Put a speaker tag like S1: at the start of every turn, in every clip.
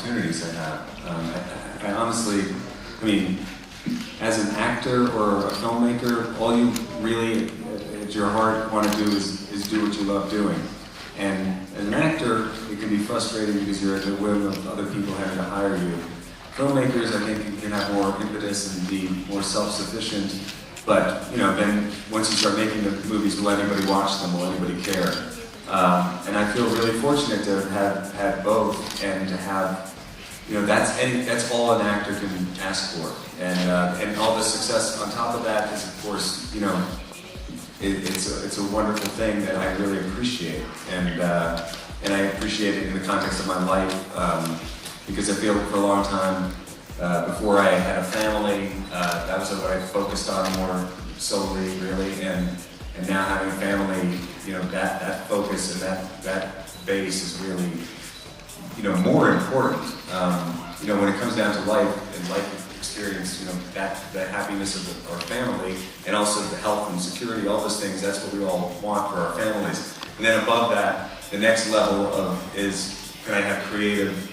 S1: opportunities I have. I honestly, I mean, as an actor or a filmmaker, all you really, at your heart, want to do is do what you love doing. And as an actor, it can be frustrating because you're at the whim of other people having to hire you. Filmmakers, I think, can have more impetus and be more self-sufficient. But, you know, then once you start making the movies, will anybody watch them? Will anybody care? And I feel really fortunate to have had both and to have, you know, that's all an actor can ask for. And all the success on top of that is, of course, you know, it's a wonderful thing that I really appreciate. And I appreciate it in the context of my life because I feel for a long time, before I had a family, that was what I focused on more solely, really, and now having a family, you know, that focus and that base is really, you know, more important. You know, when it comes down to life and life experience, you know, the happiness of our family and also the health and security, all those things, that's what we all want for our families. And then above that, the next level is, can I have creative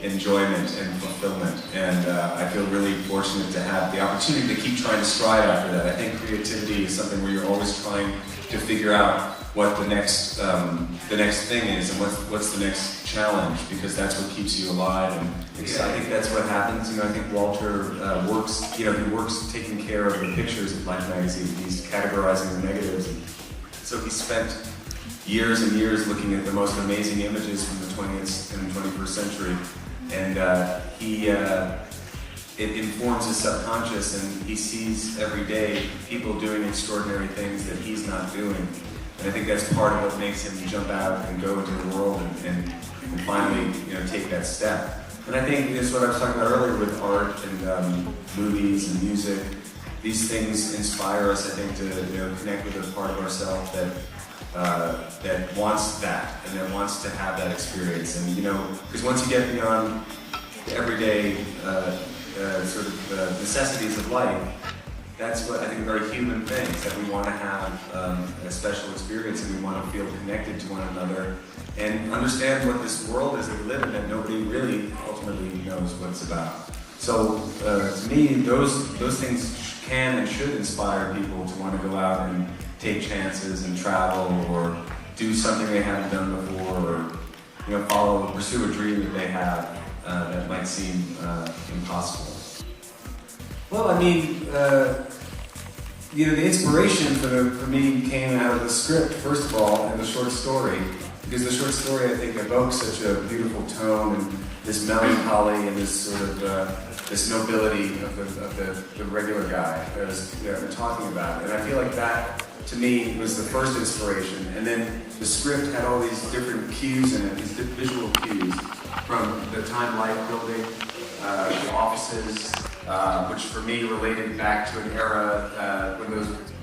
S1: enjoyment and fulfillment, and I feel really fortunate to have the opportunity to keep trying to strive after that. I think creativity is something where you're always trying to figure out what the next thing is and what's the next challenge, because that's what keeps you alive. And I think that's what happens. You know, I think Walter works. You know, he works taking care of the pictures of Life magazine. He's categorizing the negatives, and so he spent years and years looking at the most amazing images from the 20th and 21st century. And it informs his subconscious, and he sees every day people doing extraordinary things that he's not doing. And I think that's part of what makes him jump out and go into the world and finally, you know, take that step. And I think it's what I was talking about earlier with art and movies and music. These things inspire us, I think, to, you know, connect with a part of ourselves that wants that and that wants to have that experience. And, you know, because once you get beyond the everyday sort of necessities of life, that's what I think are very human things, that we want to have a special experience, and we want to feel connected to one another and understand what this world is that we live in, that nobody really ultimately knows what it's about. So to me, those things can and should inspire people to want to go out and take chances and travel, or do something they haven't done before, or, you know, pursue a dream that they have that might seem impossible. Well, I mean, you know, the inspiration for me came out of the script, first of all, and the short story, because the short story, I think, evokes such a beautiful tone and this melancholy and this sort of this nobility of the regular guy that we're talking about. And I feel like that, to me, was the first inspiration. And then the script had all these different cues in it, these visual cues, from the Time Life building, the offices, which for me related back to an era when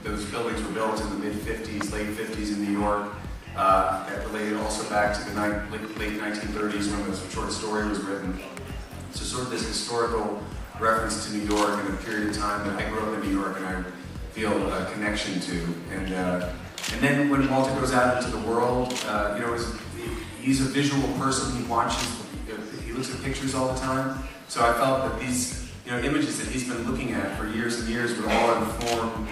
S1: those buildings were built in the mid-50s, late 50s in New York. That related also back to the late 1930s when the short story was written. So sort of this historical reference to New York and a period of time that I grew up in New York and I feel a connection to. And then when Walter goes out into the world, you know, he's a visual person. He looks at pictures all the time. So I felt that these, you know, images that he's been looking at for years and years would all inform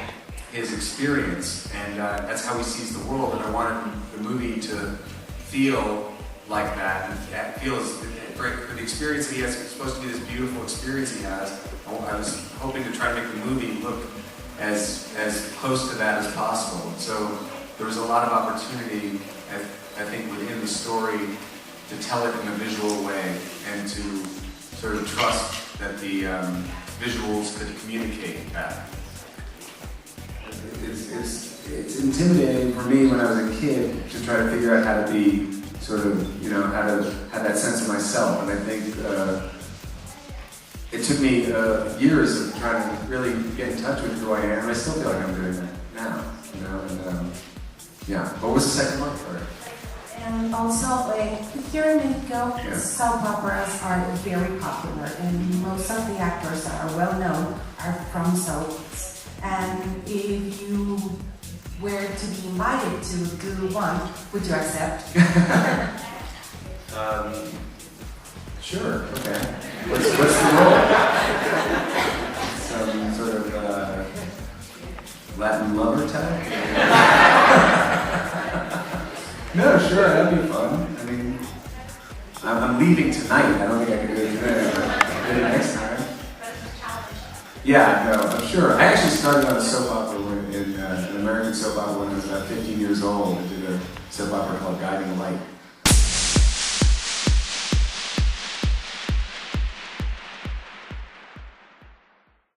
S1: his experience, and that's how he sees the world. And I wanted the movie to feel like that, and feel for the experience that he has. It's supposed to be this beautiful experience he has. I was hoping to try to make the movie look as close to that as possible. So there was a lot of opportunity, I think, within the story to tell it in a visual way and to sort of trust that the visuals could communicate that. It's intimidating for me when I was a kid to try to figure out how to be sort of, you know, how to have that sense of myself. And I think it took me years of trying to really get in touch with who I am. And I still feel like I'm doing that now, you know. And yeah. What was the second one?
S2: And also, here in Mexico, soap operas are very popular, and most of the actors that are well known are from soaps. And if you were to be invited to do one, would you accept?
S1: Sure, okay. What's the role? Some sort of Latin lover type? No, sure, that'd be fun. I mean, I'm leaving tonight. I don't think I can do it today, but maybe next time. Yeah, no, I'm sure. I actually started on a soap opera in an American soap opera when I was about 15 years old. I did a soap opera called Guiding Light.